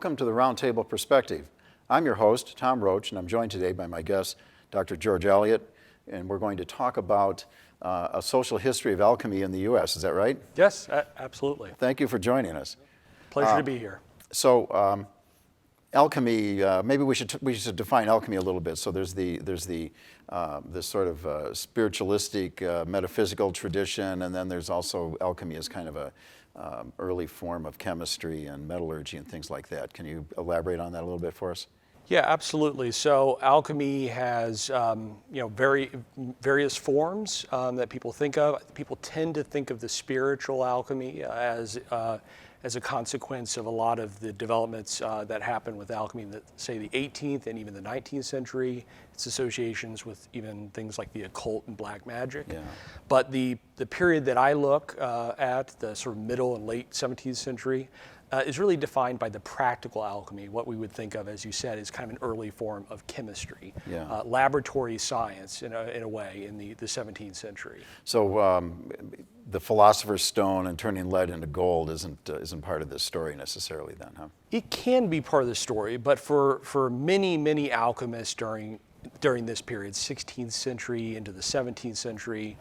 welcome to the Roundtable Perspective. I'm your host, Tom Roach, and I'm joined today by my guest, Dr. George Elliott, and we're going to talk about a social history of alchemy in the U.S. Is that right? Yes, absolutely. Thank you for joiing us. Pleasure to be here. So, alchemy. Maybe we should define alchemy a little bit. So there's this sort of spiritualistic, metaphysical tradition, and then there's also alchemy as kind of a early form of chemistry and metallurgy and things like that. Can you elaborate on that a little bit for us? Yeah, absolutely. So alchemy has various forms that people think of. People tend to think of the spiritual alchemy as a consequence of a lot of the developments that happened with alchemy in, say, the 18th and even the 19th century. Its associations with even things like the occult and black magic. Yeah. But the period that I look at, the sort of middle and late 17th century, is really defined by the practical alchemy, what we would think of, as you said, as kind of an early form of chemistry, laboratory science in a way in the 17th century. So the philosopher's stone and turning lead into gold isn't part of this story necessarily then, huh? It can be part of the story, but for many alchemists during this period, 16th century into the 17th century,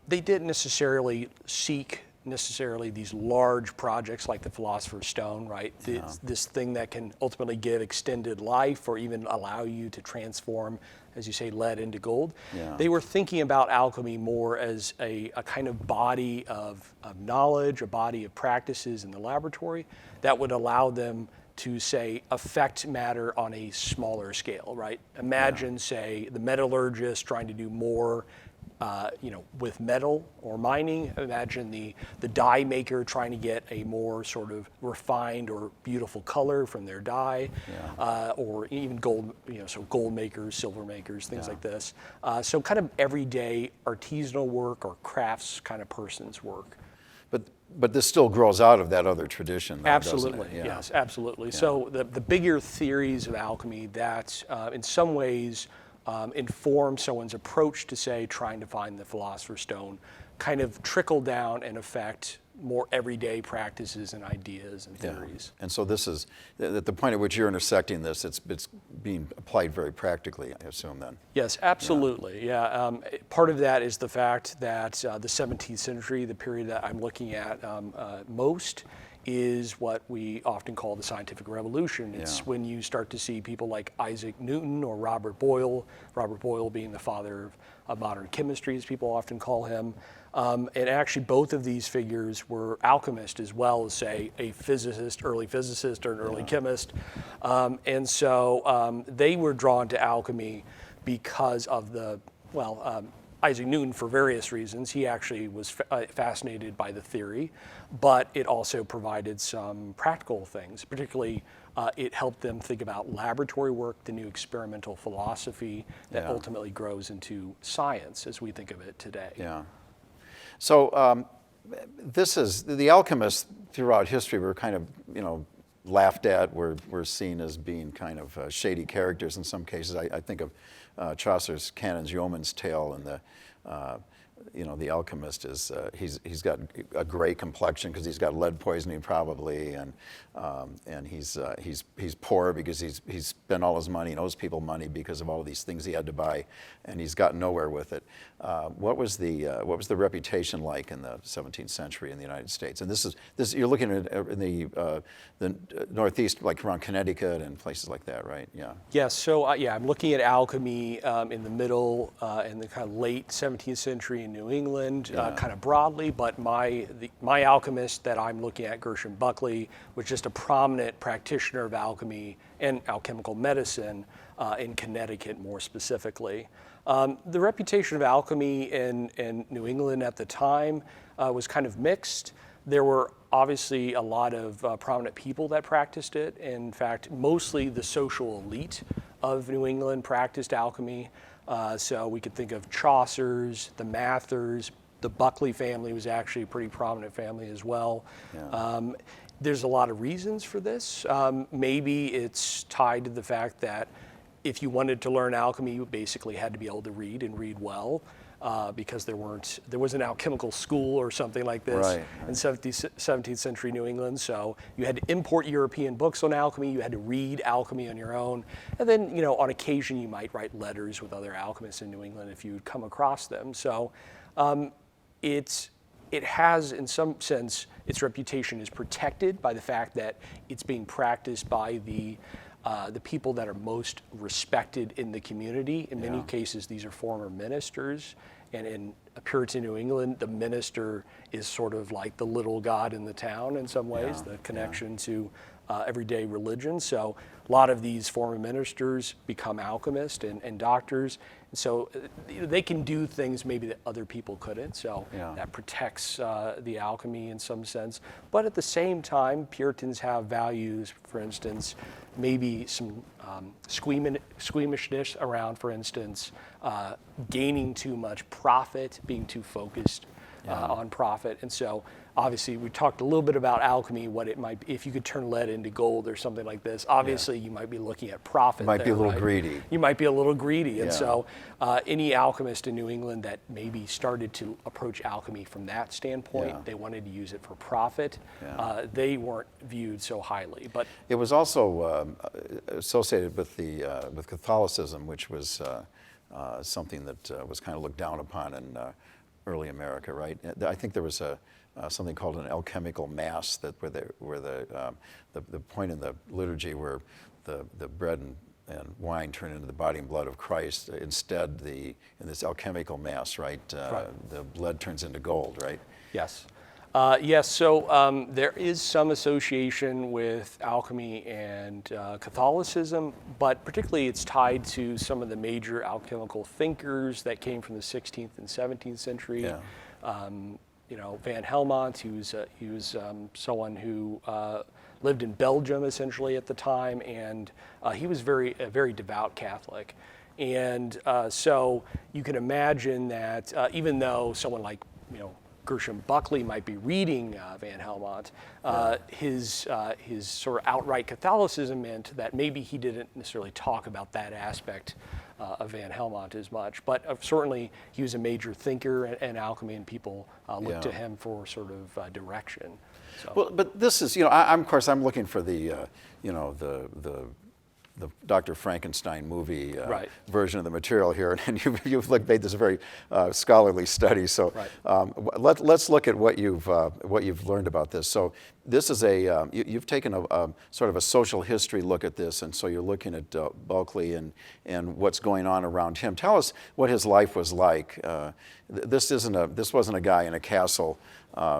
they didn't necessarily seek these large projects like the philosopher's stone, right? This thing that can ultimately give extended life or even allow you to transform, as you say, lead into gold. Yeah. They were thinking about alchemy more as a kind of body of knowledge, a body of practices in the laboratory that would allow them to, say, affect matter on a smaller scale, right? Imagine, say, the metallurgist trying to do more with metal or mining. Imagine the dye maker trying to get a more sort of refined or beautiful color from their dye, or even gold, so gold makers, silver makers, things like this. So kind of everyday artisanal work or crafts kind of person's work. But this still grows out of that other tradition, though, Absolutely, doesn't it? yes, absolutely. Yeah. So the bigger theories of alchemy that in some ways inform someone's approach to, say, trying to find the philosopher's stone, kind of trickle down and affect more everyday practices and ideas and theories. And so this is, at the point at which you're intersecting this, it's being applied very practically, I assume then. Yes, absolutely, part of that is the fact that the 17th century, the period that I'm looking at most, is what we often call the scientific revolution. It's when you start to see people like Isaac Newton or Robert Boyle being the father of modern chemistry, as people often call him. And actually both of these figures were alchemists as well as, say, a early physicist or an early chemist. And so they were drawn to alchemy because of Isaac Newton, for various reasons. He actually was fascinated by the theory, but it also provided some practical things. Particularly, it helped them think about laboratory work, the new experimental philosophy that ultimately grows into science as we think of it today. Yeah. So this is, the alchemists throughout history were kind of, laughed at, were seen as being kind of shady characters in some cases. I think of Chaucer's Canon's Yeoman's Tale, and the alchemist is he's got a gray complexion because he's got lead poisoning probably, and he's poor because he's spent all his money and owes people money because of all of these things he had to buy, and he's gotten nowhere with it. What was the reputation like in the 17th century in the United States? And this you're looking at in the Northeast, like around Connecticut and places like that, right? Yeah. Yes. So I'm looking at alchemy in the middle and the kind of late 17th century in New England, kind of broadly. But my alchemist that I'm looking at, Gershom Buckley, was just a prominent practitioner of alchemy and alchemical medicine in Connecticut, more specifically. The reputation of alchemy in New England at the time was kind of mixed. There were obviously a lot of prominent people that practiced it. In fact, mostly the social elite of New England practiced alchemy. So we could think of Chaucer's, the Mathers. The Buckley family was actually a pretty prominent family as well. Yeah. There's a lot of reasons for this. Maybe it's tied to the fact that If you wanted to learn alchemy, you basically had to be able to read and read well, because there was an alchemical school or something like this in 17th century New England. So you had to import European books on alchemy. You had to read alchemy on your own, and then on occasion you might write letters with other alchemists in New England if you'd come across them. So it has, in some sense, its reputation is protected by the fact that it's being practiced by the people that are most respected in the community. In many cases, these are former ministers. And in Puritan New England, the minister is sort of like the little god in the town in some ways, the connection to everyday religion. So a lot of these former ministers become alchemists and doctors. And so they can do things maybe that other people couldn't. So that protects the alchemy in some sense. But at the same time, Puritans have values, for instance, maybe some squeamishness around, for instance, gaining too much profit, being too focused on profit. And so obviously we talked a little bit about alchemy, what it might be, if you could turn lead into gold or something like this. Obviously you might be looking at profit. You might be a little greedy. You might be a little greedy. And so any alchemist in New England that maybe started to approach alchemy from that standpoint, they wanted to use it for profit, they weren't viewed so highly. But it was also associated with with Catholicism, which was something that was kind of looked down upon in early America, right? I think there was something called an alchemical mass, that where the point in the liturgy where the bread and wine turn into the body and blood of Christ. Instead, in this alchemical mass, right, the lead turns into gold, right? Yes. Yes, so there is some association with alchemy and Catholicism, but particularly it's tied to some of the major alchemical thinkers that came from the 16th and 17th century. Van Helmont, he was someone who lived in Belgium essentially at the time, and he was a very devout Catholic. And so you can imagine that even though someone like Gershom Buckley might be reading Van Helmont, his sort of outright Catholicism meant that maybe he didn't necessarily talk about that aspect of Van Helmont as much. But certainly he was a major thinker in alchemy, and people looked to him for sort of direction. So. Well, but this is, of course, I'm looking for the Dr. Frankenstein movie version of the material here, and you've made this a very scholarly study. So let's look at what you've learned about this. So this is you've taken a sort of a social history look at this, and so you're looking at Bulkley and what's going on around him. Tell us what his life was like. This wasn't a guy in a castle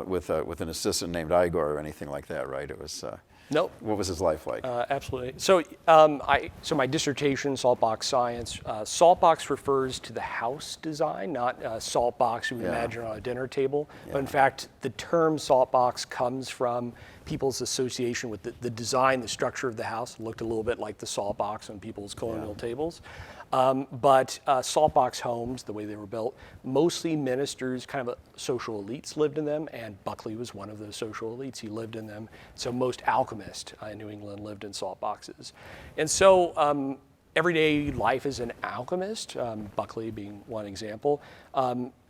with an assistant named Igor or anything like that, right? It was. Nope. What was his life like? Absolutely. So, so my dissertation, Saltbox Science, Saltbox refers to the house design, not saltbox you would imagine on a dinner table. But in fact, the term saltbox comes from people's association with the design, the structure of the house. It looked a little bit like the salt box on people's colonial tables. But saltbox homes, the way they were built, mostly ministers, kind of social elites lived in them, and Buckley was one of those social elites. He lived in them. So most alchemists in New England lived in salt boxes. And so everyday life as an alchemist, Buckley being one example,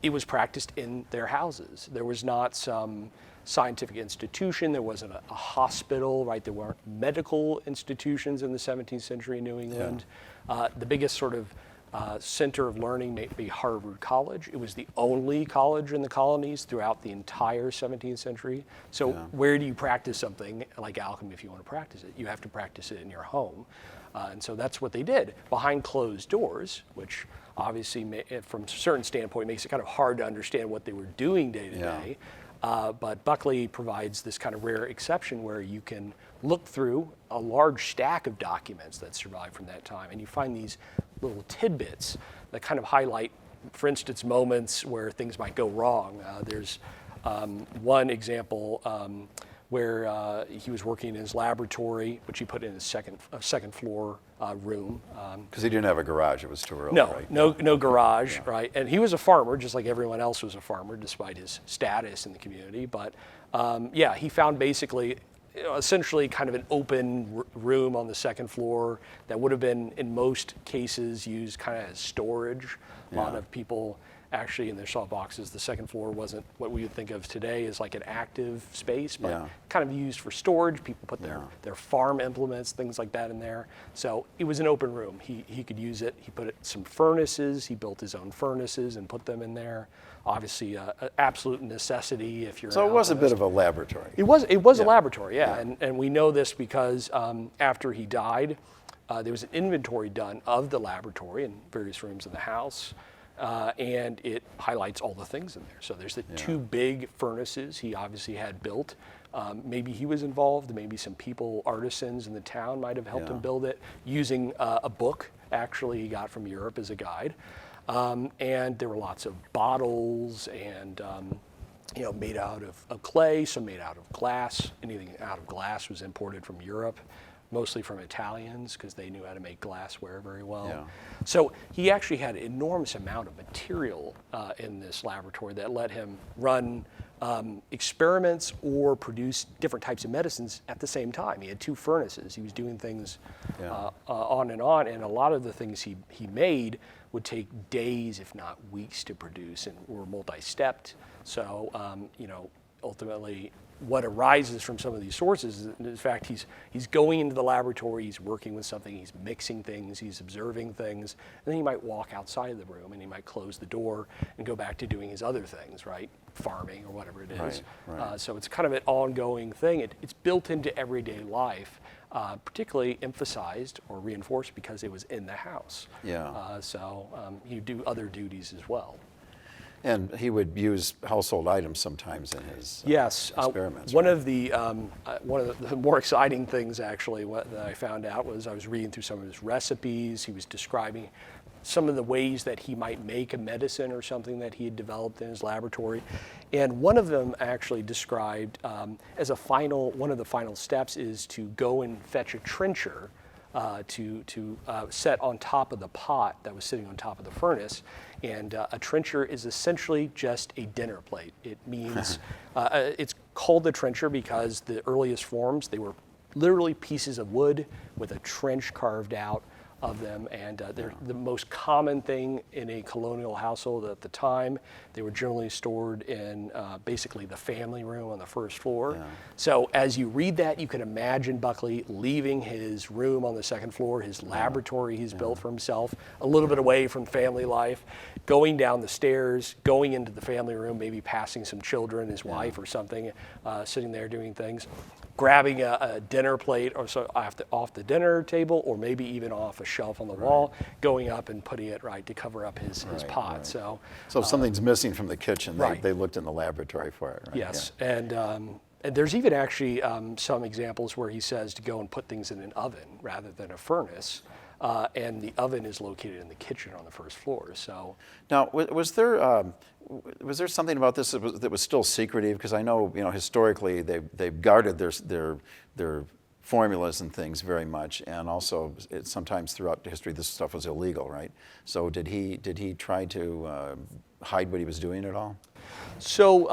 it was practiced in their houses. There was not some scientific institution, there wasn't a hospital, right? There weren't medical institutions in the 17th century in New England. The biggest sort of center of learning may be Harvard College. It was the only college in the colonies throughout the entire 17th century. So where do you practice something like alchemy if you want to practice it? You have to practice it in your home. And so that's what they did behind closed doors, which obviously from a certain standpoint makes it kind of hard to understand what they were doing day to day. But Buckley provides this kind of rare exception where you can look through a large stack of documents that survive from that time, and you find these little tidbits that kind of highlight, for instance, moments where things might go wrong. There's one example where he was working in his laboratory, which he put in his second floor room. Because he didn't have a garage, it was too early, no, right? No garage, right? And he was a farmer, just like everyone else was a farmer, despite his status in the community. But he found basically essentially kind of an open room on the second floor that would have been, in most cases, used kind of as storage. A lot of people actually in their saw boxes, the second floor wasn't what we would think of today as like an active space, but kind of used for storage. People put their farm implements, things like that in there. So it was an open room. He could use it. He put some furnaces. He built his own furnaces and put them in there. Obviously, an absolute necessity if you're. So it was a bit of a laboratory. It was a laboratory, and we know this because after he died, there was an inventory done of the laboratory in various rooms in the house. And it highlights all the things in there. So there's the two big furnaces he obviously had built. Maybe he was involved, maybe some people, artisans in the town might have helped him build it using a book actually he got from Europe as a guide. And there were lots of bottles and made out of clay, some made out of glass. Anything out of glass was imported from Europe, mostly from Italians because they knew how to make glassware very well. Yeah. So he actually had an enormous amount of material in this laboratory that let him run experiments or produce different types of medicines at the same time. He had two furnaces. He was doing things on, and a lot of the things he made would take days, if not weeks, to produce and were multi-stepped. So, ultimately, what arises from some of these sources is, in fact, he's going into the laboratory, he's working with something, he's mixing things, he's observing things, and then he might walk outside of the room and he might close the door and go back to doing his other things, right? Farming or whatever it is. Right. So it's kind of an ongoing thing. It's built into everyday life, particularly emphasized or reinforced because it was in the house. Yeah. So you do other duties as well. And he would use household items sometimes in his experiments. One of the more exciting things actually that I found out was I was reading through some of his recipes. He was describing some of the ways that he might make a medicine or something that he had developed in his laboratory. And one of them actually described as one of the final steps is to go and fetch a trencher to set on top of the pot that was sitting on top of the furnace. And a trencher is essentially just a dinner plate. It means, it's called a trencher because the earliest forms, they were literally pieces of wood with a trench carved out of them, and they're the most common thing in a colonial household at the time. They were generally stored in basically the family room on the first floor. Yeah. So as you read that, you can imagine Buckley leaving his room on the second floor, his laboratory he's built for himself, a little bit away from family life, going down the stairs, going into the family room, maybe passing some children, his wife or something, sitting there doing things, grabbing a dinner plate or so off the dinner table, or maybe even off a shelf on the wall, going up and putting it to cover up his pot. Right. So if something's missing from the kitchen, they looked in the laboratory for it. Right? Yes, and there's even actually some examples where he says to go and put things in an oven rather than a furnace. And the oven is located in the kitchen on the first floor. So now, was there something about this that was still secretive? Because I know, historically they've guarded their formulas and things very much, and also sometimes throughout history this stuff was illegal, right? So did he try to hide what he was doing at all? So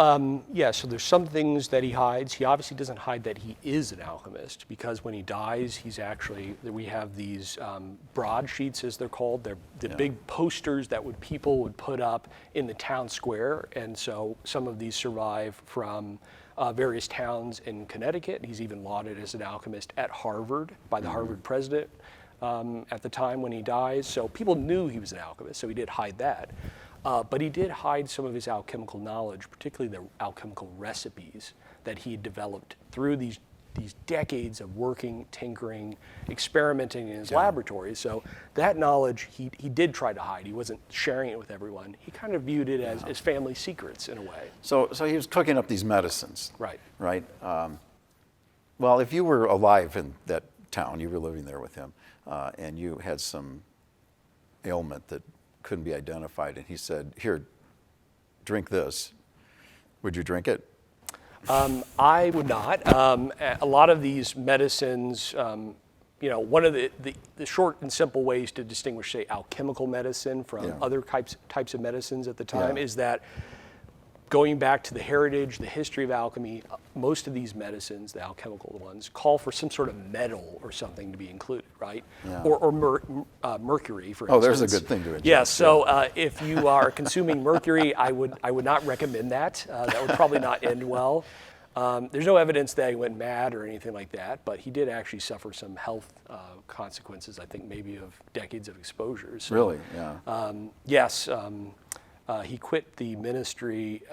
so there's some things that he hides. He obviously doesn't hide that he is an alchemist, because when he dies, we have these broadsheets, as they're called. They're the big posters that people would put up in the town square, and so some of these survive from various towns in Connecticut. He's even lauded as an alchemist at Harvard by the Harvard president at the time when he dies. So people knew he was an alchemist, so he did hide that. But he did hide some of his alchemical knowledge, particularly the alchemical recipes that he had developed through these decades of working, tinkering, experimenting in his laboratory. So that knowledge he did try to hide. He wasn't sharing it with everyone. He kind of viewed it as family secrets in a way. So he was cooking up these medicines. Right. Right. Well, if you were alive in that town, you were living there with him, and you had some ailment that couldn't be identified, and he said, "Here, drink this," would you drink it? I would not. A lot of these medicines, one of the short and simple ways to distinguish, say, alchemical medicine from other types of medicines at the time is that going back to the heritage, the history of alchemy, most of these medicines, the alchemical ones, call for some sort of metal or something to be included, right? Yeah. Or mercury, for instance. Oh, there's a good thing to inject. Yes. So if you are consuming mercury, I would not recommend that. That would probably not end well. There's no evidence that he went mad or anything like that, but he did actually suffer some health consequences, I think maybe of decades of exposure. So, Really? Yeah. yes. He quit the ministry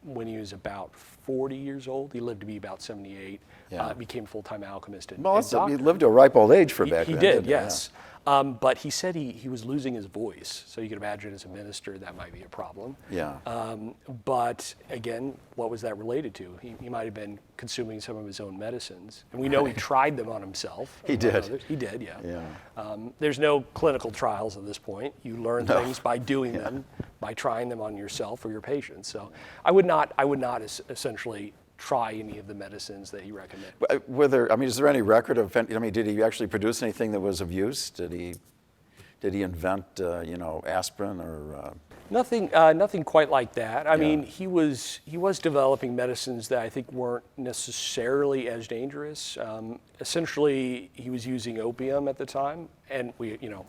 when he was about 40 years old. He lived to be about 78. Yeah. Became a full-time alchemist and Well, doctor. he lived to a ripe old age for back He then. did, didn't he? yes. But he said he was losing his voice, so you can imagine as a minister that might be a problem. Yeah. But again, what was that related to? He might have been consuming some of his own medicines, and we know he tried them on himself. He among did. others. He did, yeah. Yeah. There's no clinical trials at this point. You learn things by doing them, by trying them on yourself or your patients. So I would not essentially try any of the medicines that he recommended. Were there? I mean, is there any record of? I mean, did he actually produce anything that was of use? Did he invent, aspirin or? Nothing quite like that. I mean, he was developing medicines that I think weren't necessarily as dangerous. Essentially, he was using opium at the time, and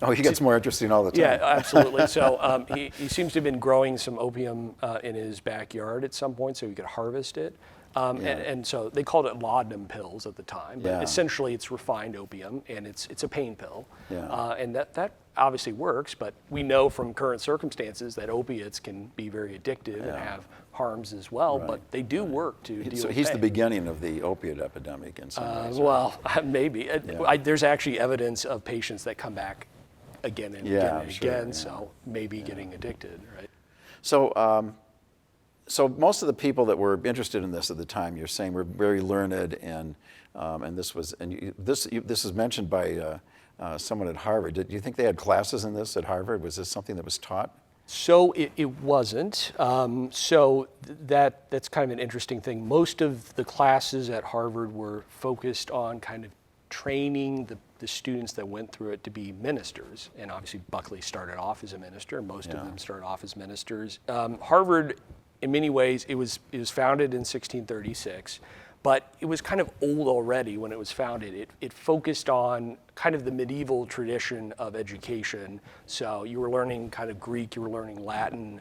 Oh, he gets more interesting all the time. Yeah, absolutely. So he seems to have been growing some opium in his backyard at some point, so he could harvest it. And so they called it laudanum pills at the time, but essentially it's refined opium, and it's a pain pill. Yeah. And that obviously works, but we know from current circumstances that opiates can be very addictive and have harms as well, but they do work to deal So with he's pain. the beginning of the opiate epidemic in some ways. Well, maybe. There's actually evidence of patients that come back again and again and again, so maybe getting addicted, right? So, so most of the people that were interested in this at the time, you're saying, were very learned, and this is mentioned by someone at Harvard. Do you think they had classes in this at Harvard? Was this something that was taught? So it wasn't. So that's kind of an interesting thing. Most of the classes at Harvard were focused on kind of training the students that went through it to be ministers. And obviously Buckley started off as a minister. Most of them started off as ministers. Harvard, in many ways, it was founded in 1636. But it was kind of old already when it was founded. It focused on kind of the medieval tradition of education. So you were learning kind of Greek, you were learning Latin,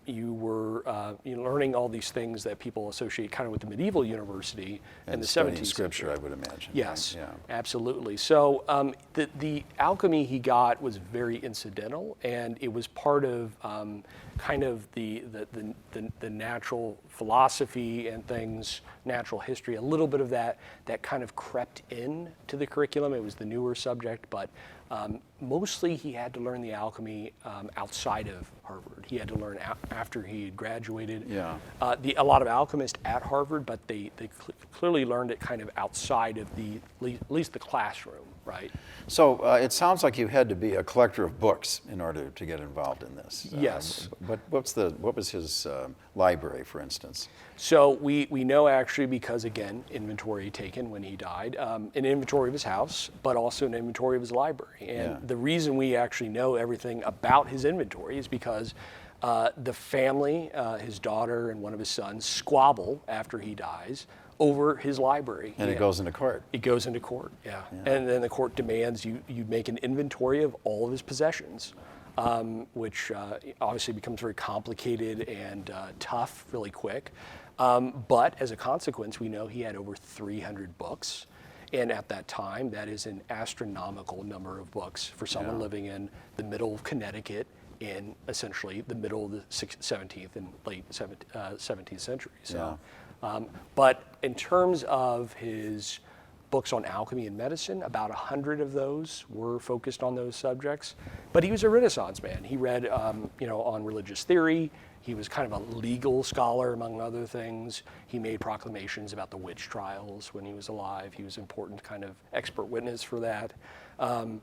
you were learning all these things that people associate kind of with the medieval university in the 17th Scripture, century. I would imagine. Yes, right? absolutely. So the alchemy he got was very incidental, and it was part of kind of the natural philosophy and things, natural history. A little bit of that kind of crept in to the curriculum. It was the newer subject, but mostly he had to learn the alchemy outside of Harvard. He had to learn after he had graduated. Yeah. A lot of alchemists at Harvard, but they clearly learned it kind of outside of at least the classroom, right? So it sounds like you had to be a collector of books in order to get involved in this. Yes. But what was his library, for instance? So we know actually because, again, inventory taken when he died, an inventory of his house, but also an inventory of his library. And the reason we actually know everything about his inventory is because the family, his daughter and one of his sons, squabble after he dies over his library. And it goes into court. It goes into court, yeah. And then the court demands you make an inventory of all of his possessions, which obviously becomes very complicated and tough really quick. But as a consequence, we know he had over 300 books. And at that time, that is an astronomical number of books for someone living in the middle of Connecticut in essentially the middle of the 17th and late 17th century. So. But in terms of his books on alchemy and medicine, about 100 of those were focused on those subjects. But he was a Renaissance man. He read, on religious theory. He was kind of a legal scholar, among other things. He made proclamations about the witch trials when he was alive. He was an important kind of expert witness for that. The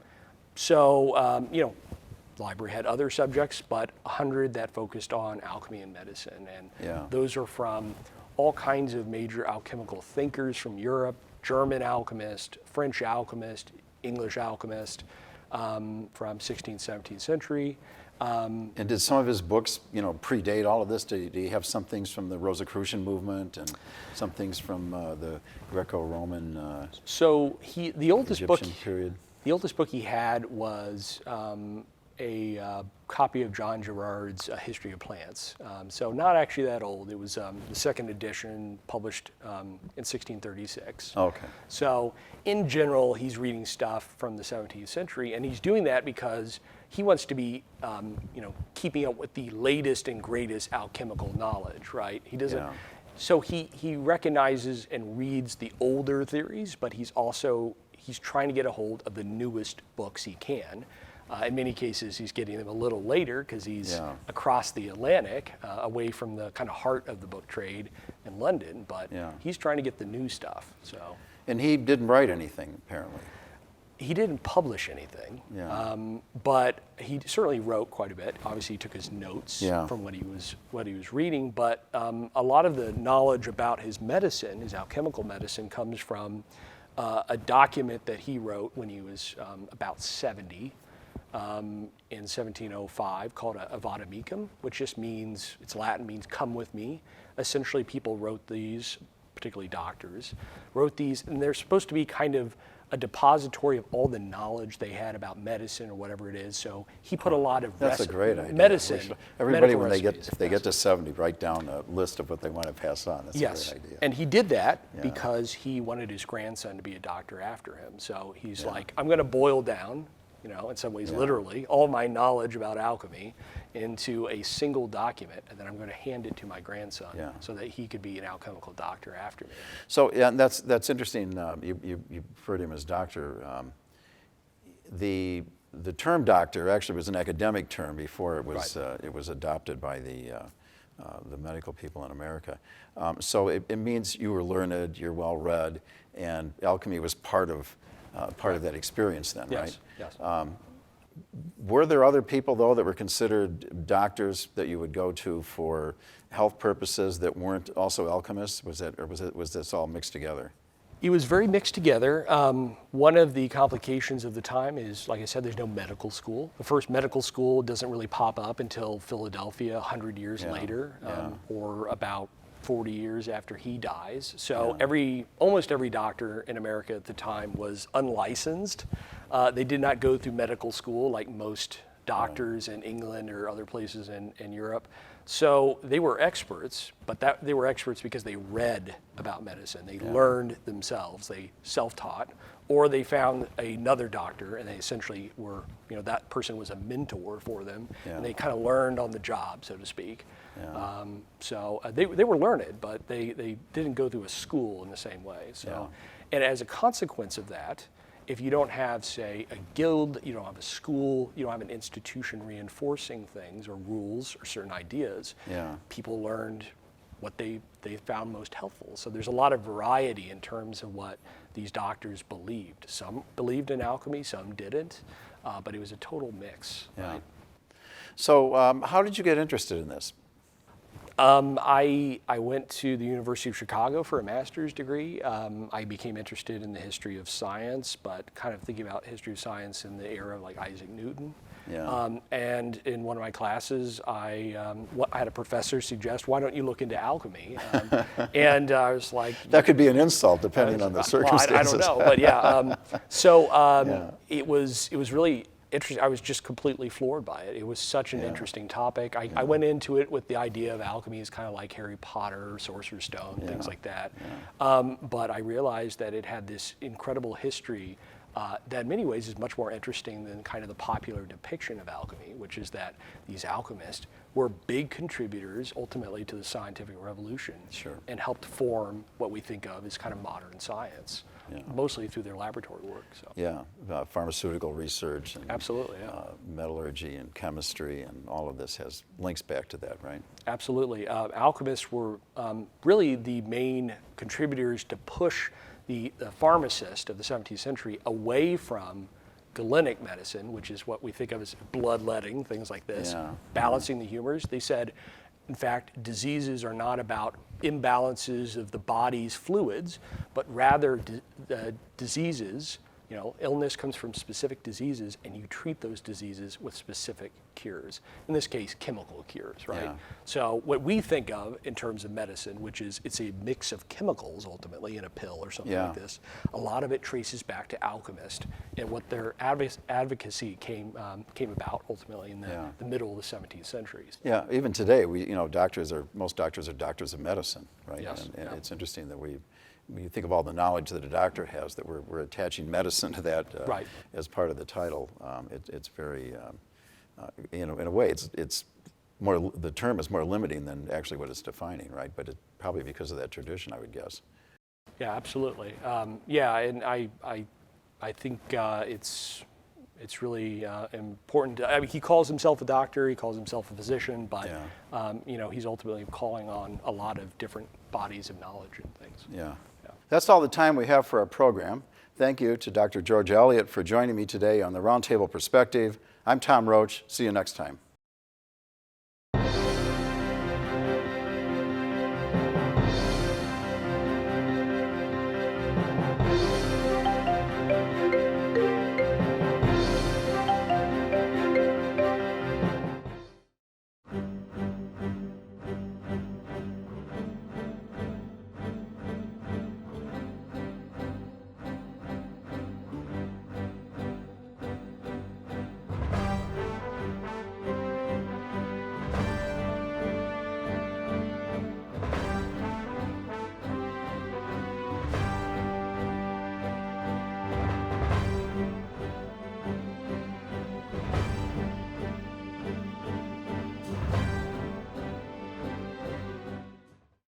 library had other subjects, but 100 that focused on alchemy and medicine. And those are from all kinds of major alchemical thinkers from Europe, German alchemist, French alchemist, English alchemist from 16th, 17th century. And did some of his books, predate all of this? Do you have some things from the Rosicrucian movement and some things from the Greco-Roman So the oldest book Egyptian period? The oldest book he had was a copy of John Gerard's History of Plants. So not actually that old. It was the second edition, published in 1636. Okay. So in general, he's reading stuff from the 17th century, and he's doing that because he wants to be, keeping up with the latest and greatest alchemical knowledge, right? He doesn't. Yeah. So he recognizes and reads the older theories, but he's trying to get a hold of the newest books he can. In many cases, he's getting them a little later because he's across the Atlantic, away from the kind of heart of the book trade in London. But he's trying to get the new stuff. So. And he didn't write anything, apparently. He didn't publish anything, but he certainly wrote quite a bit. Obviously, he took his notes from what he was reading. But a lot of the knowledge about his medicine, his alchemical medicine, comes from a document that he wrote when he was about 70 in 1705 called a vademecum, which just means, it's Latin, means come with me. Essentially, people wrote these, particularly doctors, wrote these, and they're supposed to be kind of a depository of all the knowledge they had about medicine or whatever it is. So he put a lot of That's a great idea. medicine. Everybody, when if they get to 70, write down a list of what they want to pass on. That's a great idea. And he did that because he wanted his grandson to be a doctor after him. So he's like, I'm going to boil down, in some ways literally, all my knowledge about alchemy into a single document, and then I'm going to hand it to my grandson so that he could be an alchemical doctor after me. So that's interesting. You referred to him as doctor. The term doctor actually was an academic term before it was adopted by the medical people in America. So it means you were learned, you're well read, and alchemy was part of that experience then, right? Yes. Were there other people, though, that were considered doctors that you would go to for health purposes that weren't also alchemists? Was this all mixed together? It was very mixed together. One of the complications of the time is, like I said, there's no medical school. The first medical school doesn't really pop up until Philadelphia 100 years later, or about 40 years after he dies. So almost every doctor in America at the time was unlicensed. They did not go through medical school like most doctors in England or other places in Europe. So they were experts, but they were experts because they read about medicine. They learned themselves. They self-taught, or they found another doctor, and they essentially were, that person was a mentor for them, and they kind of learned on the job, so to speak. So they were learned, but they didn't go through a school in the same way. So, and as a consequence of that, if you don't have, say, a guild, you don't have a school, you don't have an institution reinforcing things or rules or certain ideas, people learned what they found most helpful. So there's a lot of variety in terms of what these doctors believed. Some believed in alchemy, some didn't, but it was a total mix. Right? So how did you get interested in this? I went to the University of Chicago for a master's degree. I became interested in the history of science, but kind of thinking about history of science in the era of like Isaac Newton. And in one of my classes, I had a professor suggest, why don't you look into alchemy? And I was like... That could be an insult depending on the circumstances. Well, I don't know, but it was really interesting. I was just completely floored by it. It was such an interesting topic. I went into it with the idea of alchemy as kind of like Harry Potter, Sorcerer's Stone, things like that. But I realized that it had this incredible history that in many ways is much more interesting than kind of the popular depiction of alchemy, which is that these alchemists were big contributors ultimately to the scientific revolution and helped form what we think of as kind of modern science. Mostly through their laboratory work. So. Pharmaceutical research and absolutely, metallurgy and chemistry and all of this has links back to that, right? Absolutely. Alchemists were really the main contributors to push the pharmacist of the 17th century away from Galenic medicine, which is what we think of as bloodletting, things like this, balancing the humors. They said, in fact, diseases are not about imbalances of the body's fluids, but rather diseases, Illness comes from specific diseases, and you treat those diseases with specific cures. In this case, chemical cures, right? Yeah. So what we think of in terms of medicine, which is it's a mix of chemicals ultimately in a pill or something Yeah. like this, a lot of it traces back to alchemists and what their advocacy came about ultimately in the middle of the 17th centuries. Yeah, even today, most doctors are doctors of medicine, right? Yes. And it's interesting that when you think of all the knowledge that a doctor has, that we're attaching medicine to that Right. as part of the title. It's very, in a way, it's more. The term is more limiting than actually what it's defining, right? But probably because of that tradition, I would guess. Yeah, absolutely. And I think it's really important. I mean, he calls himself a doctor, he calls himself a physician, but he's ultimately calling on a lot of different bodies of knowledge and things. Yeah. That's all the time we have for our program. Thank you to Dr. George Elliott for joining me today on the Roundtable Perspective. I'm Tom Roach. See you next time.